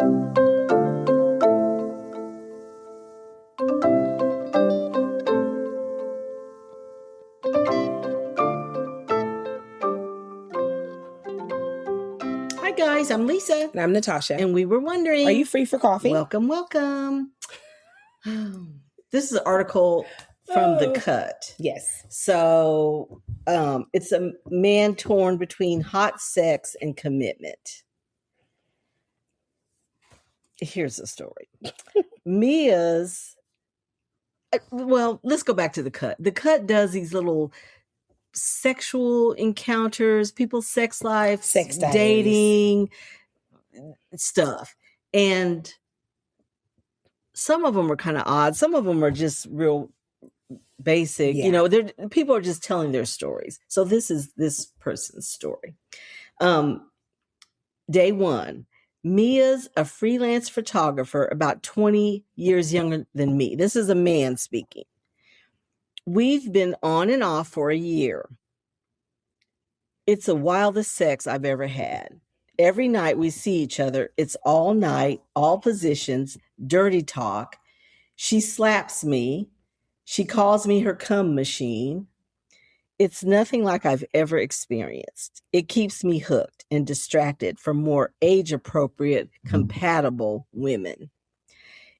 Hi guys, I'm Lisa. And I'm Natasha. And we were wondering, are you free for coffee? Welcome. This is an article from The Cut. Yes. So it's a man torn between hot sex and commitment. Here's the story. Let's go back to The Cut. The Cut does these little sexual encounters, people's sex life, Sex Diaries, dating stuff. And some of them are kind of odd. Some of them are just real basic. Yeah. You know, people are just telling their stories. So this is this person's story. Day one. Mia's a freelance photographer about 20 years younger than me. This is a man speaking. We've been on and off for a year. It's the wildest sex I've ever had. Every night we see each other. It's all night, all positions, dirty talk. She slaps me. She calls me her cum machine. It's nothing like I've ever experienced. It keeps me hooked and distracted from more age-appropriate, compatible women.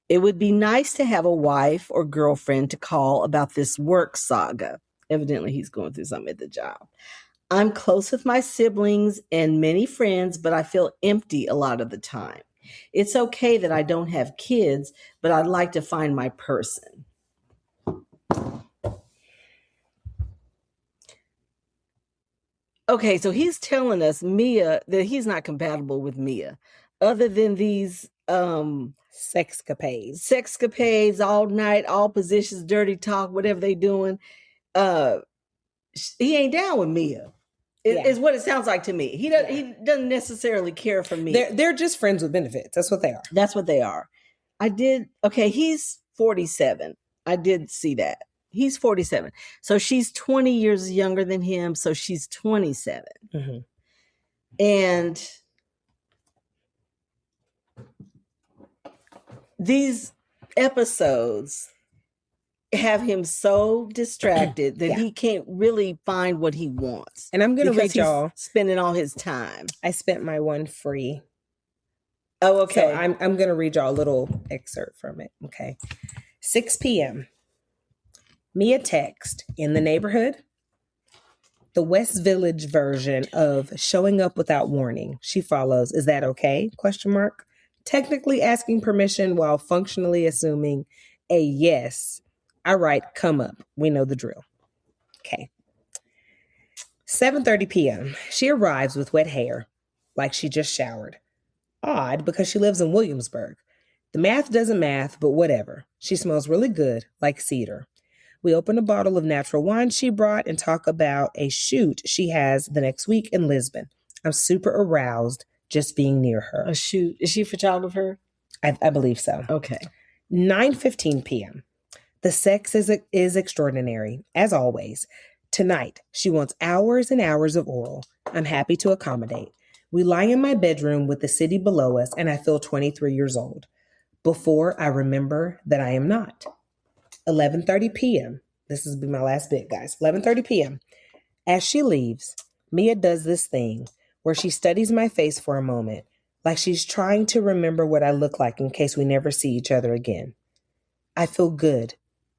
It would be nice to have a wife or girlfriend to call about this work saga. Evidently, he's going through something at the job. I'm close with my siblings and many friends, but I feel empty a lot of the time. It's okay that I don't have kids, but I'd like to find my person. Okay, so he's telling us Mia that he's not compatible with Mia, other than these sexcapades all night, all positions, dirty talk, whatever they doing. He ain't down with Mia. Is what it sounds like to me. He doesn't necessarily care for me. They're just friends with benefits. That's what they are. That's what they are. He's 47. I did see that. He's 47. So she's 20 years younger than him. So she's 27. Mm-hmm. And these episodes have him so distracted that he can't really find what he wants. And I'm going to read y'all. Spending all his time. I spent my one free. Oh, okay. So I'm going to read y'all a little excerpt from it. Okay. 6 p.m. Mia text in the neighborhood. The West Village version of showing up without warning. She follows. Is that okay? ? Technically asking permission while functionally assuming a yes. I write, come up. We know the drill. Okay. 7:30 p.m. She arrives with wet hair, like she just showered. Odd, because she lives in Williamsburg. The math doesn't math, but whatever. She smells really good, like cedar. We open a bottle of natural wine she brought and talk about a shoot she has the next week in Lisbon. I'm super aroused just being near her. A shoot? Is she a photographer? I believe so. Okay. 9:15 p.m. The sex is extraordinary, as always. Tonight, she wants hours and hours of oral. I'm happy to accommodate. We lie in my bedroom with the city below us, and I feel 23 years old. Before I remember that I am not. 11:30 p.m. This will be my last bit, guys. 11:30 p.m. As she leaves, Mia does this thing where she studies my face for a moment, like she's trying to remember what I look like in case we never see each other again. I feel good,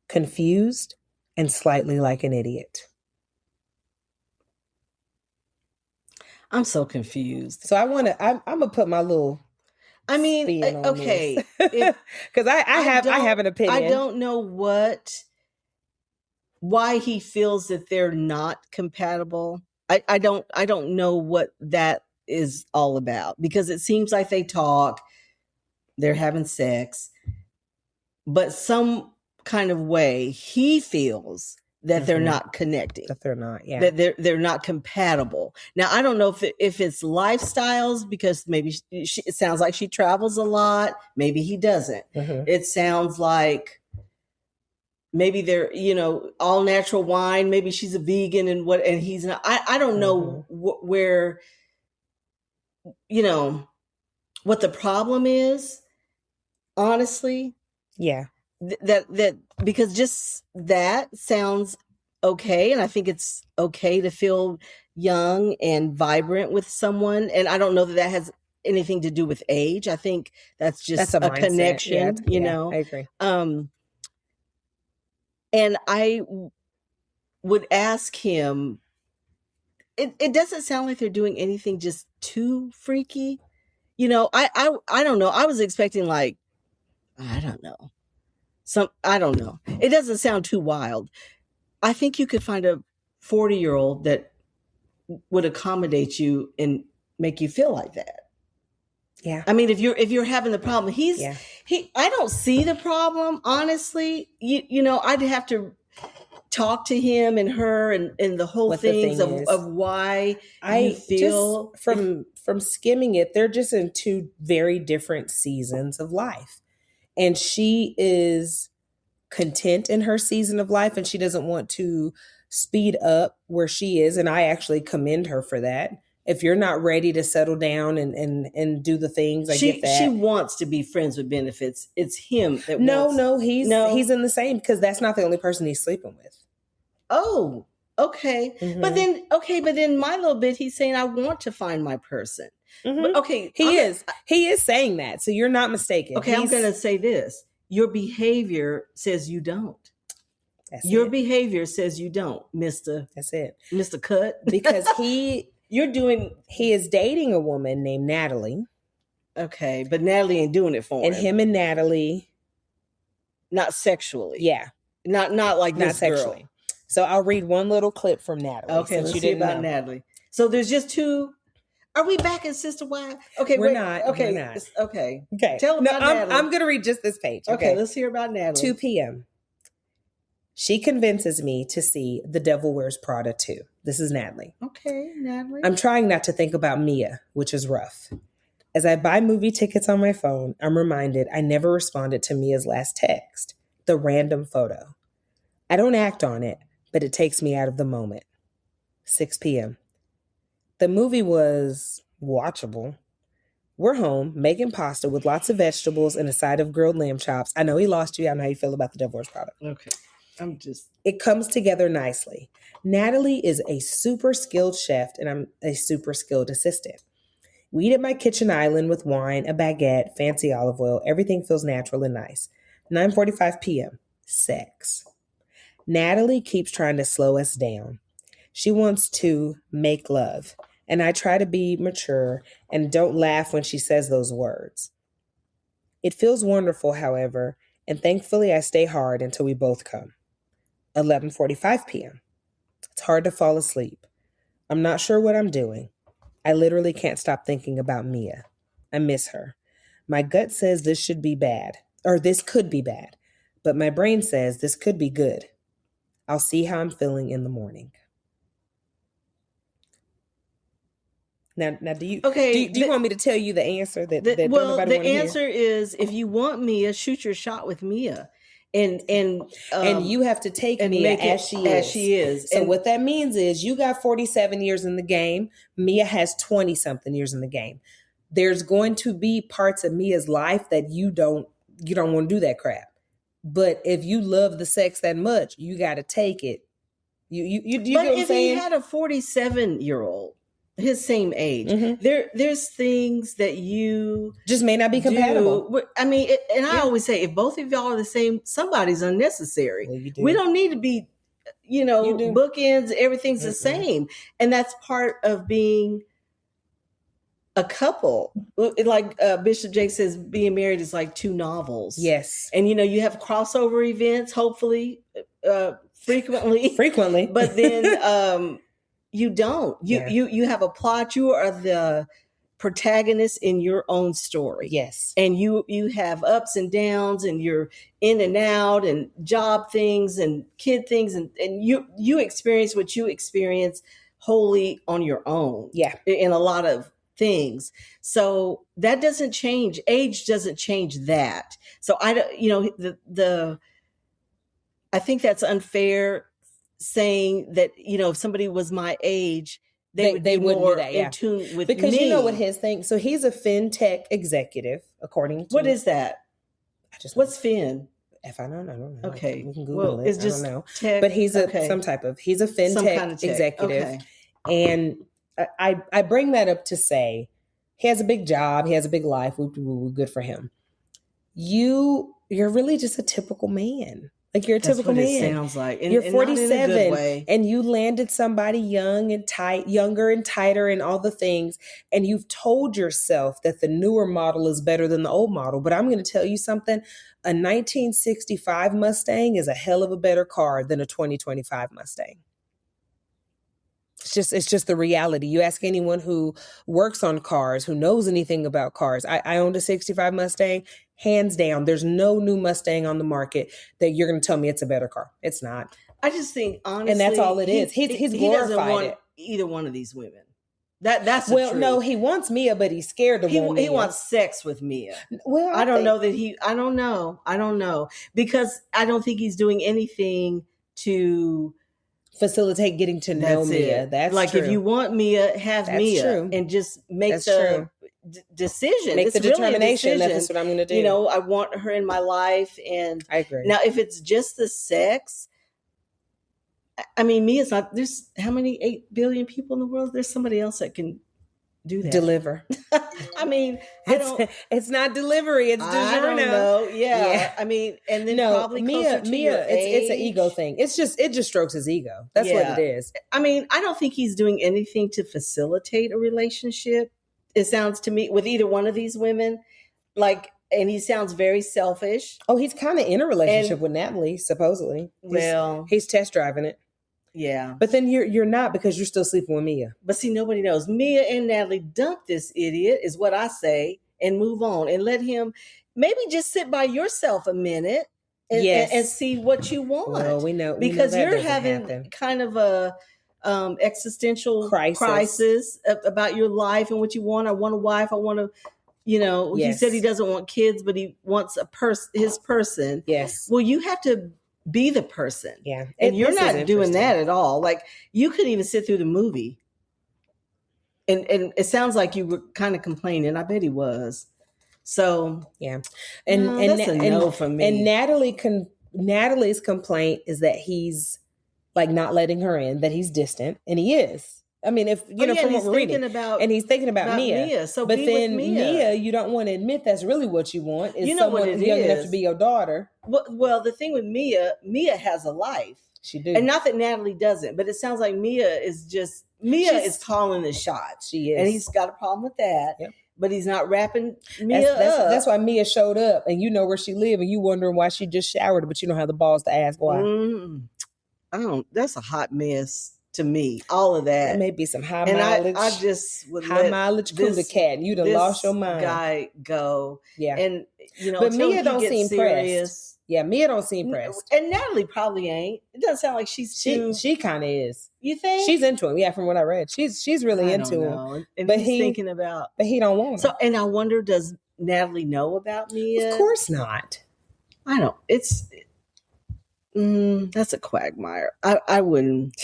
confused, and slightly like an idiot. I'm so confused. So I'm going to put my little okay. Because I have an opinion. I don't know why he feels that they're not compatible. I don't know what that is all about, because it seems like they talk, they're having sex, but some kind of way he feels that they're not connecting. That they're not, yeah. That they're not compatible. Now, I don't know if it's lifestyles, because maybe it sounds like she travels a lot. Maybe he doesn't. Mm-hmm. It sounds like maybe they're, all natural wine. Maybe she's a vegan and he's not. I don't know where, what the problem is, honestly. Yeah. That because just that sounds okay, and I think it's okay to feel young and vibrant with someone, and I don't know that has anything to do with age. I think that's just a a mindset. connection, I agree. And I would ask him, it doesn't sound like they're doing anything just too freaky. I don't know. I was expecting, like, I don't know. I don't know. It doesn't sound too wild. I think you could find a 40-year-old that would accommodate you and make you feel like that. Yeah. I mean, if you're having the problem, I don't see the problem, honestly. I'd have to talk to him and her and the whole things of why you feel. Just from skimming it, they're just in two very different seasons of life. And she is content in her season of life, and she doesn't want to speed up where she is. And I actually commend her for that. If you're not ready to settle down and do the things, I get that. She wants to be friends with benefits. It's him that he's in the same, because that's not the only person he's sleeping with. Oh, okay. Mm-hmm. But then my little bit, he's saying, I want to find my person. Mm-hmm. But okay. He is saying that. So you're not mistaken. Okay. I'm going to say this. Your behavior says you don't. Your behavior says you don't, Mr. That's it. Mr. Cut. Because he is dating a woman named Natalie. Okay. But Natalie ain't doing it for him. And him and Natalie. Not sexually. Yeah. Not like this sexually. Girl. So I'll read one little clip from Natalie. Okay, let's see about Natalie. So there's just two. Are we back in Sister Wives? Okay, we're not. Okay, we're not. Okay. Tell about Natalie. I'm going to read just this page. Okay, let's hear about Natalie. 2 p.m. She convinces me to see The Devil Wears Prada 2. This is Natalie. Okay, Natalie. I'm trying not to think about Mia, which is rough. As I buy movie tickets on my phone, I'm reminded I never responded to Mia's last text, the random photo. I don't act on it, but it takes me out of the moment. 6 p.m. The movie was watchable. We're home, making pasta with lots of vegetables and a side of grilled lamb chops. I know he lost you. I know how you feel about The Devil Wears Prada. Okay. It comes together nicely. Natalie is a super skilled chef, and I'm a super skilled assistant. We eat at my kitchen island with wine, a baguette, fancy olive oil. Everything feels natural and nice. 9:45 p.m. Sex. Natalie keeps trying to slow us down. She wants to make love, and I try to be mature and don't laugh when she says those words. It feels wonderful, however, and thankfully I stay hard until we both come. 11:45 p.m. It's hard to fall asleep. I'm not sure what I'm doing. I literally can't stop thinking about Mia. I miss her. My gut says this should be bad, or this could be bad, but my brain says this could be good. I'll see how I'm feeling in the morning. Now, do you want me to tell you the answer that nobody want to hear? The answer is, if you want Mia, shoot your shot with Mia. And you have to take Mia as she is. So what that means is you got 47 years in the game. Mia has 20 something years in the game. There's going to be parts of Mia's life that you don't want to do that crap. But if you love the sex that much, you got to take it. You get what I'm saying? He had a 47-year-old, his same age, there's things that you just may not be compatible. I mean, I always say, if both of y'all are the same, somebody's unnecessary. Well, we don't need to be, bookends. Everything's the same, and that's part of being a couple. Like Bishop Jake says, being married is like two novels. Yes, and you have crossover events, hopefully, frequently, but then. You don't. You have a plot. You are the protagonist in your own story. Yes. And you have ups and downs, and you're in and out, and job things and kid things, and you experience what you experience wholly on your own. Yeah. In a lot of things. So that doesn't change. Age doesn't change that. So I think that's unfair, saying that, if somebody was my age, they would be wouldn't more do that, in tune with because me. you know what his thing. So he's a fintech executive, according to what is that? What's fin? If I don't know. Okay, We can Google it. it's just I don't know. tech, But he's a okay. he's a Some fintech kind of tech. executive. Okay. And I bring that up to say he has a big job, he has a big life. We're good for him. You're really just a typical man. Like you're a That's typical what man. It sounds like. You're 47 and and you landed somebody younger and tighter and all the things. And you've told yourself that the newer model is better than the old model. But I'm going to tell you something. A 1965 Mustang is a hell of a better car than a 2025 Mustang. It's just the reality. You ask anyone who works on cars, who knows anything about cars. I owned a 65 Mustang. Hands down, there's no new Mustang on the market that you're going to tell me it's a better car. It's not. I just think, honestly, and that's all it is. He's he glorified doesn't want it. either one of these women. That's the truth. No, he wants Mia, but he's scared to want Mia. He wants sex with Mia. Well, I don't know because I don't think he's doing anything to facilitate getting to know Mia. That's like, true. if you want Mia, have that's Mia, true. and just make that's the decision. Make it's the determination. Really that's what I'm going to do. You know, I want her in my life, and I agree. Now, if it's just the sex, I mean, Mia's not. There's how many 8 billion people in the world? There's somebody else that can do that. Deliver. I mean, it's not delivery. It's DiGiorno. I don't know. Yeah. I mean, and then probably Mia. It's an ego thing. It just strokes his ego. That's what it is. I mean, I don't think he's doing anything to facilitate a relationship. It sounds to me with either one of these women, like, and he sounds very selfish. Oh, he's kind of in a relationship with Natalie, supposedly. He's test driving it. Yeah. But then you're not, because you're still sleeping with Mia. But see, nobody knows. Mia and Natalie dump this idiot, is what I say, and move on and let him maybe just sit by yourself a minute and see what you want. Well, we know because you're having kind of a existential crisis about your life and what you want. I want a wife. I want to, he said he doesn't want kids, but he wants his person. Yes. Well, you have to be the person. Yeah. And you're not doing that at all. Like, you couldn't even sit through the movie. And it sounds like you were kind of complaining. I bet he was. So yeah. And that's a no for me. And Natalie's complaint is that he's like not letting her in, that he's distant, and he is. I mean, if from what we're reading, and he's thinking about Mia. So, but then Mia, you don't want to admit that's really what you want. Is someone who's young enough to be your daughter. Well, the thing with Mia has a life. She do, and not that Natalie doesn't. But it sounds like Mia is calling the shots. She is, and he's got a problem with that. Yep. But he's not wrapping Mia up. That's why Mia showed up, and you know where she lives, and you wondering why she just showered, but you don't have the balls to ask why. That's a hot mess to me. All of that. There may be some high mileage. I just would high mileage Kuda cat, and you'd have lost your mind. Guy go. Yeah. And but Mia don't seem pressed. Yeah, Mia don't seem pressed. And Natalie probably ain't. It doesn't sound like she kind of is. You think? She's into him. Yeah, from what I read. She's really into him. And but he's thinking about. But he don't want him. So, and I wonder, does Natalie know about Mia? Of course not. I don't. It's that's a quagmire. I wouldn't.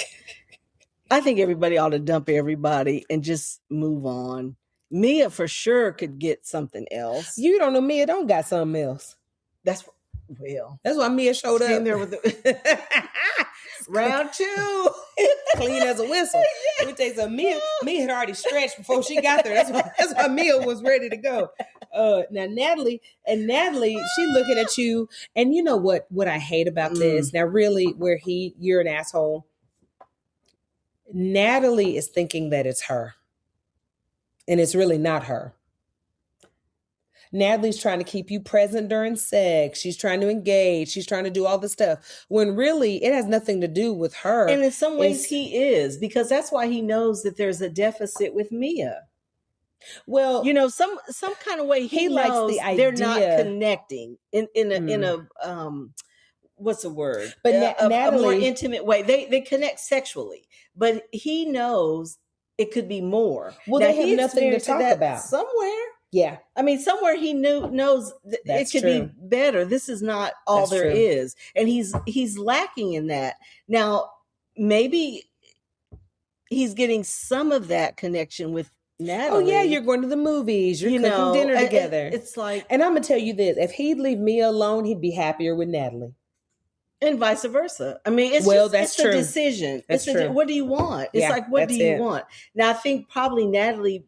I think everybody ought to dump everybody and just move on. Mia for sure could get something else. You don't know Mia don't got something else. That's why Mia showed up. There with the round two, clean as a whistle. Let me tell you something. Mia had already stretched before she got there. That's why Mia was ready to go. Now Natalie, she looking at you, and you know what I hate about this. Now, really, you're an asshole. Natalie is thinking that it's her, and it's really not her. Natalie's trying to keep you present during sex. She's trying to engage. She's trying to do all this stuff when really it has nothing to do with her. And in some ways he is, because that's why he knows that there's a deficit with Mia. Well, some kind of way he likes knows the idea. They're not connecting in a what's the word? But a more intimate way. They connect sexually, but he knows it could be more. Well, they have nothing to talk about somewhere. Yeah. I mean, somewhere he knows it could be better. This is not all there is. And he's lacking in that. Now, maybe he's getting some of that connection with Natalie. Oh yeah, you're going to the movies. You're cooking dinner together. It's like, and I'm gonna tell you this: if he'd leave Mia alone, he'd be happier with Natalie. And vice versa. I mean, it's true. a decision. That's true. What do you want? It's like, what do you want? Now, I think probably Natalie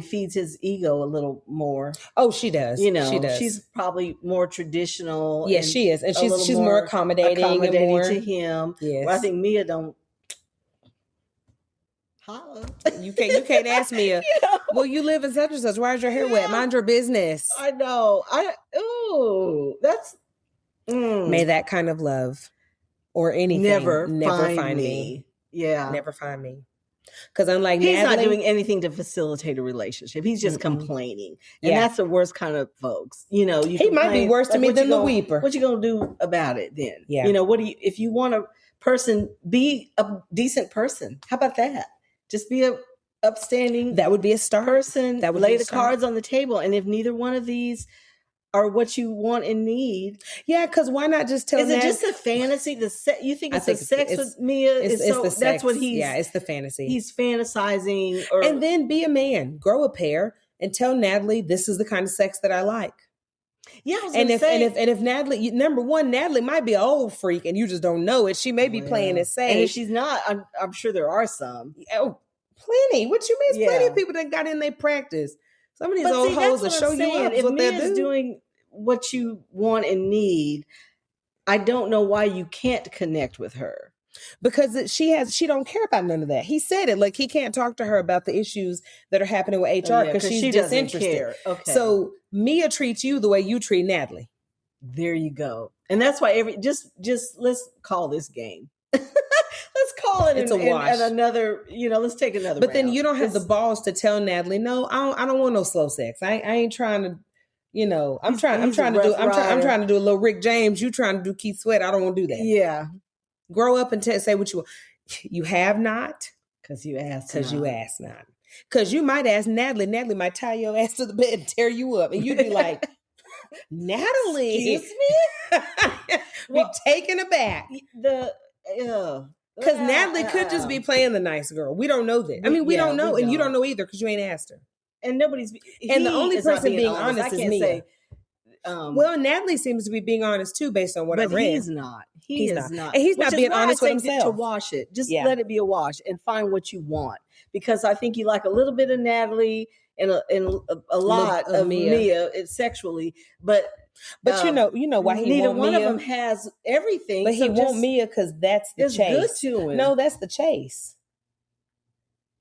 feeds his ego a little more. Oh, she does. You know, she does. She's probably more traditional. Yes, she is. And she's more accommodating and more to him. Yes. Well, I think Mia don't. Holla. You can't ask Mia. Well, you live in such and such. Why is your hair wet? Mind your business. I know. That's. May that kind of love or anything never find me. Yeah. Never find me. Because unlike he's Natalie, not doing anything to facilitate a relationship. He's just complaining. And that's the worst kind of folks. You know, he might be worse to me than the weeper. What you gonna do about it then? Yeah. You know, if you want a person, be a decent person. How about that? Just be a upstanding. That would be a start. Person. That would lay the cards on the table. And if neither one of these are what you want and need. Yeah, because why not just tell? Is it just a fantasy? You think it's sex with Mia? It's the sex. That's what he's. Yeah, it's the fantasy. He's fantasizing, and then be a man, grow a pair, and tell Natalie this is the kind of sex that I like. Yeah, and if Natalie, number one, Natalie might be an old freak, and you just don't know it. She may be playing it safe, and if she's not, I'm sure there are some. Oh, plenty. What you mean? Plenty of people that got in their practice. Some of these old hoes will show you up. If Mia's doing what you want and need, I don't know why you can't connect with her. Because she don't care about none of that. He said it, like he can't talk to her about the issues that are happening with HR because she's disinterested. Okay. So Mia treats you the way you treat Natalie. There you go. And that's why just let's call this game. Let's call it a wash. And another, let's take another But round. then you don't have the balls to tell Natalie, no, I don't want no slow sex. I ain't trying to, I'm trying to do a little Rick James. You trying to do Keith Sweat. I don't want to do that. Yeah. Grow up and say what you want. You have not. Because you asked not. Because you might ask Natalie. Natalie might tie your ass to the bed and tear you up. And you'd be like, Natalie. Excuse me? Be taken aback. Because Natalie could just be playing the nice girl. We don't know that. I mean, we don't know. And you don't know either because you ain't asked her. And and the only person being honest is Mia. Well, Natalie seems to be being honest too, based on what I read. But he's not. He's not. And he's not being honest with himself. To wash it. Just let it be a wash and find what you want. Because I think you like a little bit of Natalie and a lot of Mia sexually. But you know why he neither want one Mia? of them has everything. But he want Mia because that's the chase. Good to him. No, that's the chase.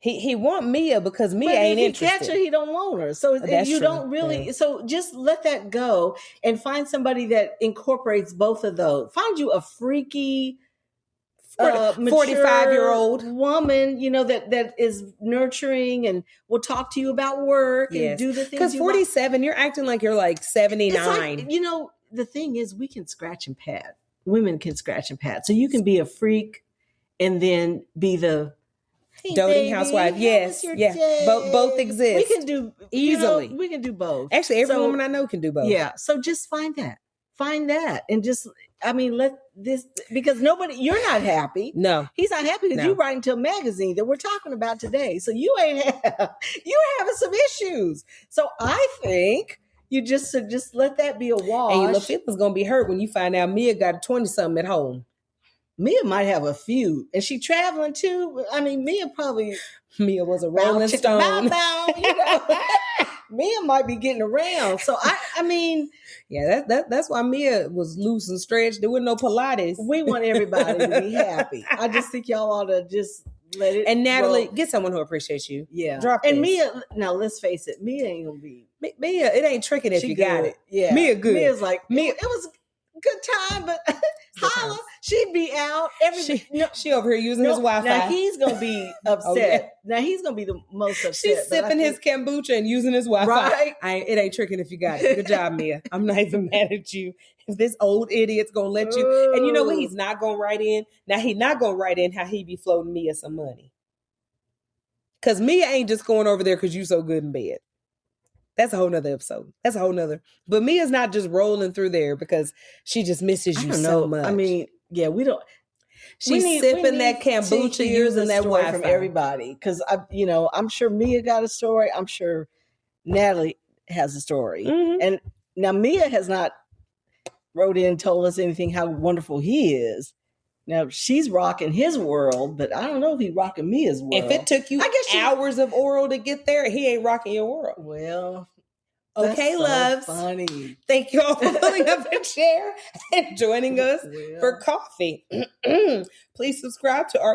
He want Mia because Mia ain't interested. If he catch her, he don't want her. So you don't really. Yeah. So just let that go and find somebody that incorporates both of those. Find you a freaky, 45-year-old woman, that is nurturing and will talk to you about work and do the things. Because 47, you're acting like you're like 79. It's like, the thing is, we can scratch and pat. Women can scratch and pat. So you can be a freak and then be the doting housewife. Yes. Yeah. Both exist. We can do easily. We can do both. Actually, every woman I know can do both. Yeah. So just find that. And just, let this, because you're not happy. No. He's not happy because you're writing to a magazine that we're talking about today. So you're having some issues. So I think you just let that be a wash. And your little feelings going to be hurt when you find out Mia got a 20-something at home. Mia might have a few. And she traveling too. I mean, Mia was a rolling stone. Mia might be getting around. So I mean, yeah, that's why Mia was loose and stretched. There wasn't no Pilates. We want everybody to be happy. I just think y'all ought to just let it. And Natalie, get someone who appreciates you. Yeah. Drop and this. Mia, now let's face it, Mia ain't gonna be. Mia, it ain't tricking if you got it. Yeah. Mia good. Mia's like, Mia, it was a good time, but holla, she'd be out. She over here using his Wi-Fi. Now he's gonna be upset. Now he's gonna be the most upset. She's sipping his kombucha and using his Wi-Fi. Right? It ain't tricking if you got it. Good job, Mia. I'm not even mad at you. If this old idiot's gonna let you, and you know what? He's not gonna write in. Now he's not gonna write in how he be floating Mia some money. Cause Mia ain't just going over there because you so good in bed. That's a whole nother episode. That's a whole nother. But Mia's not just rolling through there because she just misses you so much. I mean, yeah, we don't. She's sipping that kombucha using that story Wi-Fi. from everybody, because I'm sure Mia got a story. I'm sure Natalie has a story, and now Mia has not wrote in and told us anything how wonderful he is. Now she's rocking his world, but I don't know if he's rocking Mia's world. If it took you hours of oral to get there, he ain't rocking your world. Well, okay, so loves. funny. Thank you all for filling up a chair and joining us for coffee. Please subscribe to our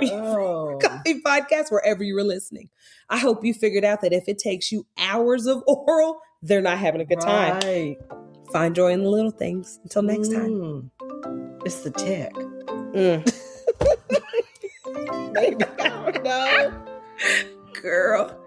Coffee Podcast wherever you were listening. I hope you figured out that if it takes you hours of oral, they're not having a good time. Find joy in the little things. Until next time. It's the tech. Maybe. I don't know. Girl.